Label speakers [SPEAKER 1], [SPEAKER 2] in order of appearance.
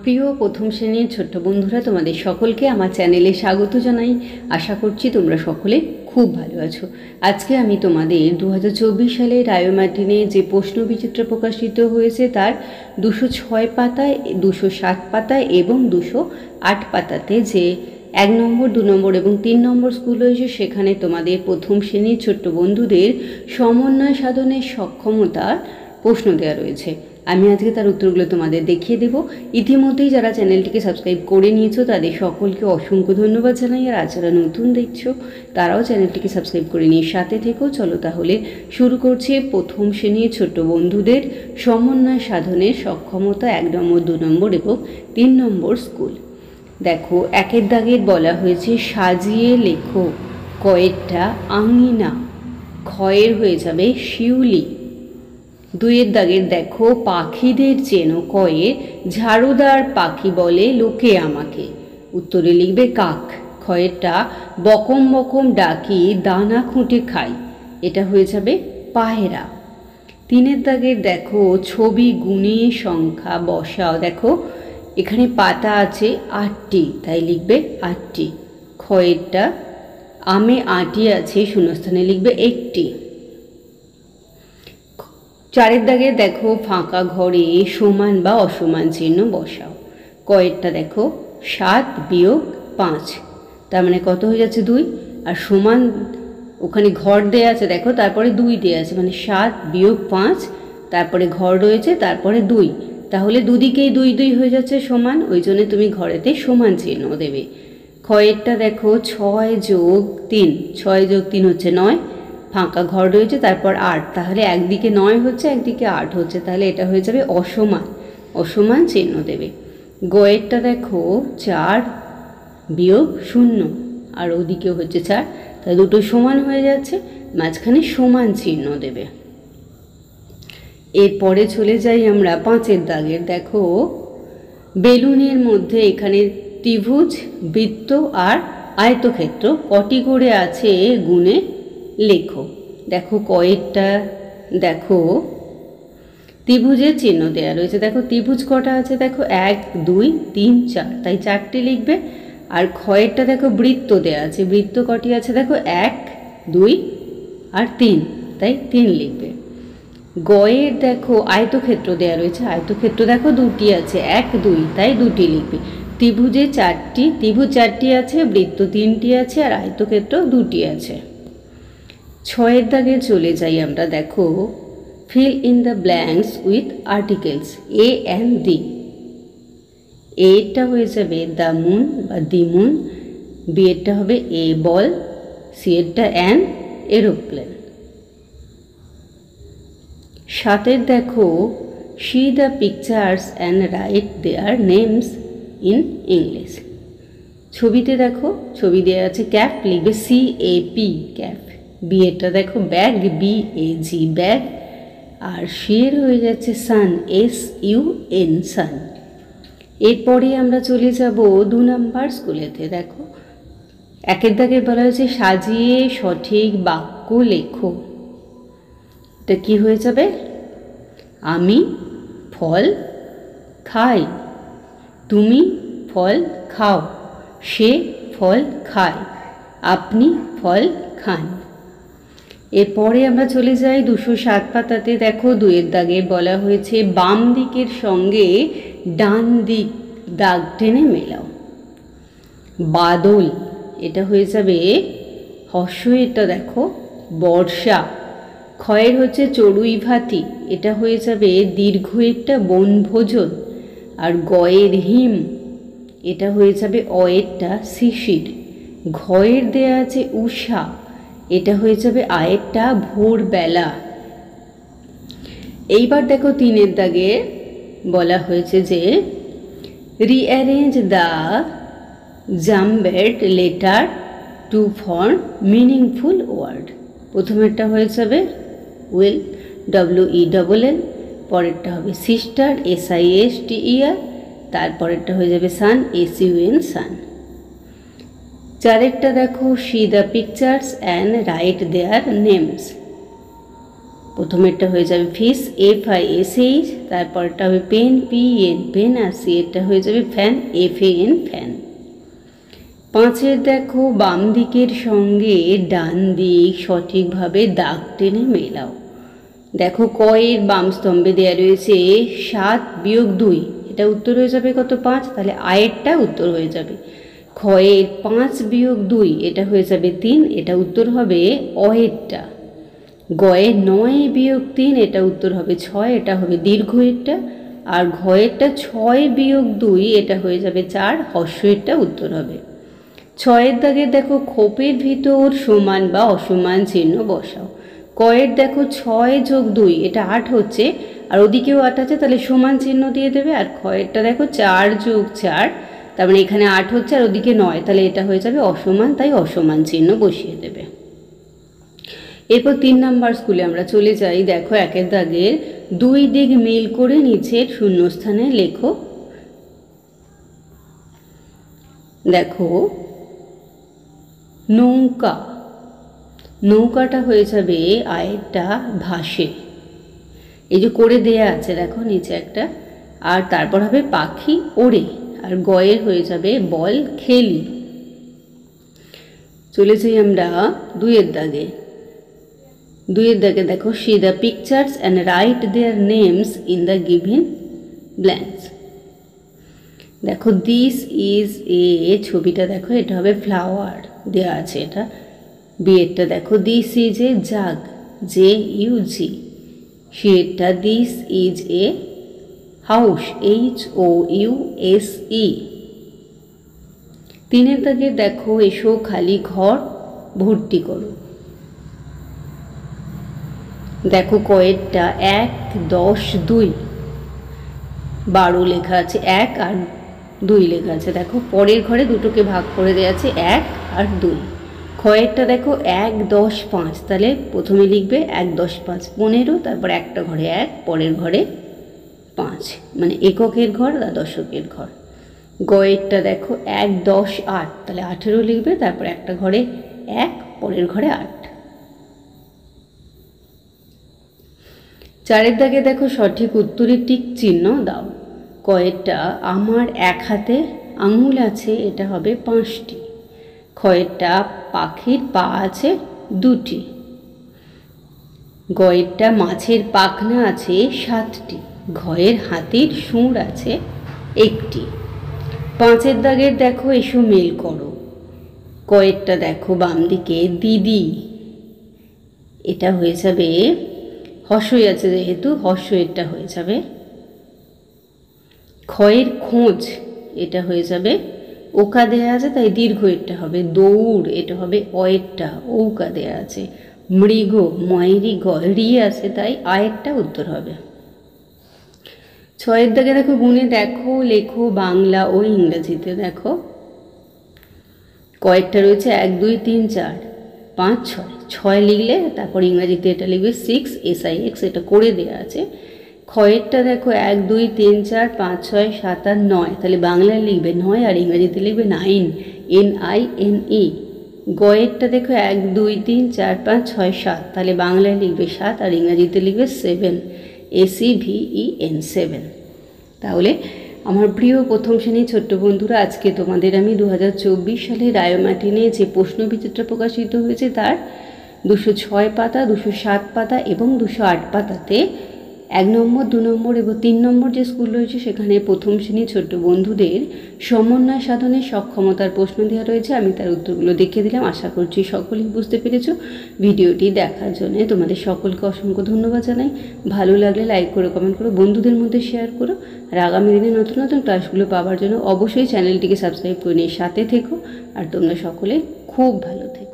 [SPEAKER 1] প্রিয় প্রথম শ্রেণীর ছোট্ট বন্ধুরা, তোমাদের সকলকে আমার চ্যানেলে স্বাগত জানাই। আশা করছি তোমরা সকলে খুব ভালো আছো। আজকে আমি তোমাদের 2024 সালে রায়ো মার্টিনে যে প্রশ্ন বিচিত্র প্রকাশিত হয়েছে তার 206 পাতায়, 207 পাতায় এবং 208 পাতাতে যে 1 নম্বর, 2 নম্বর এবং 3 নম্বর স্কুল রয়েছে, সেখানে তোমাদের প্রথম শ্রেণীর ছোট্ট বন্ধুদের সমন্বয় সাধনের সক্ষমতার প্রশ্ন দেওয়া রয়েছে। আমি আজকে তার উত্তরগুলো তোমাদের দেখিয়ে দেব। ইতিমধ্যেই যারা চ্যানেলটিকে সাবস্ক্রাইব করে নিয়েছো তাদের সকলকে অসংখ্য ধন্যবাদ জানাই, আর যারা নতুন দেখছো তারাও চ্যানেলটিকে সাবস্ক্রাইব করে নিয়ে সাথে থেকো। চলো তাহলে শুরু করছি প্রথম শ্রেণীর ছোট্ট বন্ধুদের সমন্বয় সাধনের সক্ষমতা 1 নম্বর, 2 নম্বর এবং 3 নম্বর স্কুল। দেখো, 1 দাগের বলা হয়েছে সাজিয়ে লেখো কয়েকটা আঙিনা, ক্ষয়ের হয়ে যাবে শিউলি। 2 দাগের দেখো পাখিদের চেনো কয়ে, ঝাড়ুদার পাখি বলে লোকে আমাকে, উত্তরে লিখবে কাক। ক্ষয়েরটা বকম বকম ডাকি দানা খুঁটে খাই, এটা হয়ে যাবে পায়রা। 3 দাগের দেখো ছবি গুণে সংখ্যা বসাও, দেখো এখানে পাতা আছে 8টি, তাই লিখবে 8টি। ক্ষয়েরটা আমে আটি আছে, শূন্যস্থানে লিখবে 1টি। 4 দাগে দেখো ফাঁকা ঘরে সমান বা অসমান চিহ্ন বসাও। কয়েরটা দেখো 7 বিয়োগ 5, তার মানে কত হয়ে যাচ্ছে 2, আর সমান ওখানে ঘর দেয়া আছে দেখো, তারপরে 2 দেয়া আছে, মানে 7 বিয়োগ 5, তারপরে ঘর রয়েছে, তারপরে 2, তাহলে দুদিকেই 2 2 হয়ে যাচ্ছে সমান, ওই জন্য তুমি ঘরেতে সমান চিহ্ন দেবে। ক্ষয়েরটা দেখো 6 যোগ 3, 6 যোগ 3 হচ্ছে 9, ফাঁকা ঘর রয়েছে, তারপর 8, তাহলে একদিকে 9 হচ্ছে একদিকে 8 হচ্ছে, তাহলে এটা হয়ে যাবে অসমান, অসমান চিহ্ন দেবে। গয়েরটা দেখো 4 বিয়োগ 0, আর ওদিকেও হচ্ছে 4, তাহলে দুটো সমান হয়ে যাচ্ছে, মাঝখানে সমান চিহ্ন দেবে। এরপরে চলে যাই আমরা 5 দাগের, দেখো বেলুনের মধ্যে এখানে ত্রিভুজ, বৃত্ত আর আয়তক্ষেত্র কটি করে আছে গুণে লেখো। দেখো কয়েকটা দেখো ত্রিভুজের চিহ্ন দেওয়া রয়েছে, দেখো ত্রিভুজ কটা আছে, দেখো 1 2 3 4, তাই 4টি লিখবে। আর ক্ষয়েরটা দেখো বৃত্ত দেওয়া আছে, বৃত্ত কটি আছে, দেখো 1 2 আর 3, তাই 3 লিখবে। গয়ের দেখো আয়তক্ষেত্র দেওয়া রয়েছে, আয়তক্ষেত্র দেখো 2টি আছে, 1 2, তাই 2টি লিখবে। ত্রিভুজে 4টি, ত্রিভুজ 4টি আছে, বৃত্ত 3টি আছে, আর আয়তক্ষেত্র 2টি আছে। 6 দাগে চলে যাই আমরা, দেখো fill in the blanks with articles A and the. এটা হয়ে যাবে দ্য মুন বা দি মুন, বি এরটা হবে এ বল, সি এরটা অ্যান এরোপ্লেন। 7 দেখো see the pictures and write their names in English. ছবিতে দেখো ছবি দেওয়া আছে ক্যাপ, লিখবে CAP ক্যাপ। বি এরটা দেখো ব্যাগ, BAG ব্যাগ, আর শের হয়ে যাচ্ছে সান, SUN সান। এরপরে আমরা চলে যাব 2 নম্বর স্কুলেতে। দেখো 1 দাগে বলা হয়েছে সাজিয়ে সঠিক বাক্য লেখো। এটা কি হয়ে যাবে, আমি ফল খাই, তুমি ফল খাও, সে ফল খায়, আপনি ফল খান। এরপরে আমরা চলে যাই 207 পাতাতে। দেখো 2 দাগে বলা হয়েছে বাম দিকের সঙ্গে ডান দিক দাগ টেনে মেলাও। বাদল, এটা হয়ে যাবে হর্ষেরটা দেখো বর্ষা। ক্ষয়ের হচ্ছে চড়ুই ভাতি, এটা হয়ে যাবে দীর্ঘেরটা বনভোজন। আর গয়ের হিম, এটা হয়ে যাবে অয়েরটা শিশির। ঘয়ের দেয়া আছে উষা, এটা হয়ে যাবে আয়েরটা ভোরবেলা। এইবার দেখো 3 দাগে বলা হয়েছে যে rearrange the jumbled letter to form meaningful word. প্রথমেরটা হয়ে যাবে উইল, WELL, পরেরটা হবে সিস্টার, SISTER, তারপরেরটা হয়ে যাবে সান, SUN সান। 4 দেখো see the pictures and write their names. প্রথমেরটা হয়ে যাবে ফিস, FISH, তারপরটা হবে পেন, PEN পেন, আর সিয়েরটা হয়ে যাবে ফ্যান, FAN ফ্যান। 5 দেখো বাম দিকের সঙ্গে ডান দিক সঠিকভাবে দাগ টেনে মেলাও। দেখো কয়ের বাম স্তম্ভে দেওয়া রয়েছে 7 বিয়োগ 2, এটা উত্তর হয়ে যাবে কত? 5, তাহলে আয়েরটা উত্তর হয়ে যাবে। ক্ষয়ের 5 বিয়োগ 2, এটা হয়ে যাবে 3, এটা উত্তর হবে অয়েরটা। গয়ের 9 বিয়োগ 3, এটা উত্তর হবে 6, এটা হবে দীর্ঘয়েরটা। আর ঘয়েরটা 6 বিয়োগ 2, এটা হয়ে যাবে 4, হর্ষেরটা উত্তর হবে। 6 দাগের দেখো খোপের ভিতর সমান বা অসমান চিহ্ন বসাও। কয়ের দেখো 6 যোগ 2, এটা 8 হচ্ছে, আর ওদিকেও 8 আছে, তাহলে সমান চিহ্ন দিয়ে দেবে। আর ক্ষয়েরটা দেখো 4 যোগ 4, তার মানে এখানে 8 হচ্ছে আর ওদিকে 9, তাহলে এটা হয়ে যাবে অসমান, তাই অসমান চিহ্ন বসিয়ে দেবে। এরপর 3 নম্বর স্কুলে আমরা চলে যাই। দেখো 1 দাগের 2 দিক মিল করে নিচের শূন্যস্থানে লেখো। দেখো নৌকা, নৌকাটা হয়ে যাবে আয়েরটা ভাসে, এই যে করে দেয়া আছে দেখো নিচে একটা, আর তারপর হবে পাখি ওড়ে, আর গয়ের হয়ে যাবে বল খেলি। চলে যাই আমরা 2 দাগে। 2 দাগে দেখো see the pictures and write their names in the given blanks. দেখো দিস ইজ এ, ছবিটা দেখো এটা হবে ফ্লাওয়ার দেওয়া আছে, এটা বিয়েরটা দেখো this is a jug, JUG। সিয়েরটা this is a house, HOUSE। 3 দাগে দেখো এসো খালি ঘর ভর্তি করো। দেখো কয়েরটা 1, 10, 2, 12 লেখা আছে, 1 আর 2 লেখা আছে। দেখো পরের ঘরে দুটোকে ভাগ করে দেওয়া আছে 1 আর 2। ক্ষয়েরটা দেখো 1, 10, 5, তাহলে প্রথমে লিখবে 1, 10, 5, 15, তারপর একটা ঘরে 1, পরের ঘরে 5, মানে এককের ঘর আর দশকের ঘর। গয়েরটা দেখো 1, 10, 8, তাহলে 18 লিখবে, তারপর একটা ঘরে 1, পরের ঘরে 8। 4 দাগে দেখো সঠিক উত্তরে টিক চিহ্ন দাও। কয়েরটা আমার 1 হাতে আঙুল আছে, এটা হবে 5টি। ক্ষয়েরটা পাখির পা আছে 2টি। গয়েরটা মাছের পাখনা আছে 7টি। ঘয়ের হাতির সুর আছে 1টি। 5 দাগের দেখো এসো মেল করো। কয়েরটা দেখো বাম দিকে দিদি, এটা হয়ে যাবে হর্ষই আছে যেহেতু হর্ষেরটা হয়ে যাবে। ক্ষয়ের খোঁজ, এটা হয়ে যাবে ওকা দেয়া আছে তাই দীর্ঘয়েরটা হবে। দৌড়, এটা হবে অয়েরটা, ঔকা দেয়া আছে। মৃগ, ময়ূরী রি আছে তাই আয়েরটা উত্তর হবে। 6 দাগে দেখো গুণে দেখো লেখো বাংলা ও ইংরেজিতে। দেখো কয়েকটা রয়েছে 1, 2, 3, 4, 5, 6, 6 লিখলে তারপর ইংরেজিতে এটা লিখবে 6, SIX, এটা করে দেওয়া আছে। ক্ষয়েরটা দেখো 1, 2, 3, 4, 5, 6, 7 আর 9, তাহলে বাংলায় লিখবে 9 আর ইংরেজিতে লিখবে 9, NINE। গয়েরটা দেখো 1, 2, 3, 4, 5, 6, 7, তাহলে বাংলায় লিখবে 7 আর ইংরেজিতে লিখবে 7, SEVEN 7। তাহলে আমার প্রিয় প্রথম শ্রেণীর ছোট্ট বন্ধুরা, আজকে তোমাদের আমি 2024 সালে রায়োমার্টিনে যে প্রশ্নবিচিত্র প্রকাশিত হয়েছে তার 206 পাতা, 207 পাতা এবং 208 পাতাতে 1 নম্বর, 2 নম্বর এবং 3 নম্বর যে স্কুল রয়েছে সেখানে প্রথম শ্রেণীর ছোট্ট বন্ধুদের সমন্বয় সাধনের সক্ষমতার প্রশ্ন দেওয়া রয়েছে। আমি তার উত্তরগুলো দেখিয়ে দিলাম, আশা করছি সকলেই বুঝতে পেরেছো। ভিডিওটি দেখার জন্য তোমাদের সকলকে অসংখ্য ধন্যবাদ জানাই। ভালো লাগলে লাইক করো, কমেন্ট করো, বন্ধুদের মধ্যে শেয়ার করো। আর আগামী দিনে নতুন নতুন ক্লাসগুলো পাওয়ার জন্য অবশ্যই চ্যানেলটিকে সাবস্ক্রাইব করে নিয়ে সাথে থেকো। আর তোমরা সকলে খুব ভালো থেকো।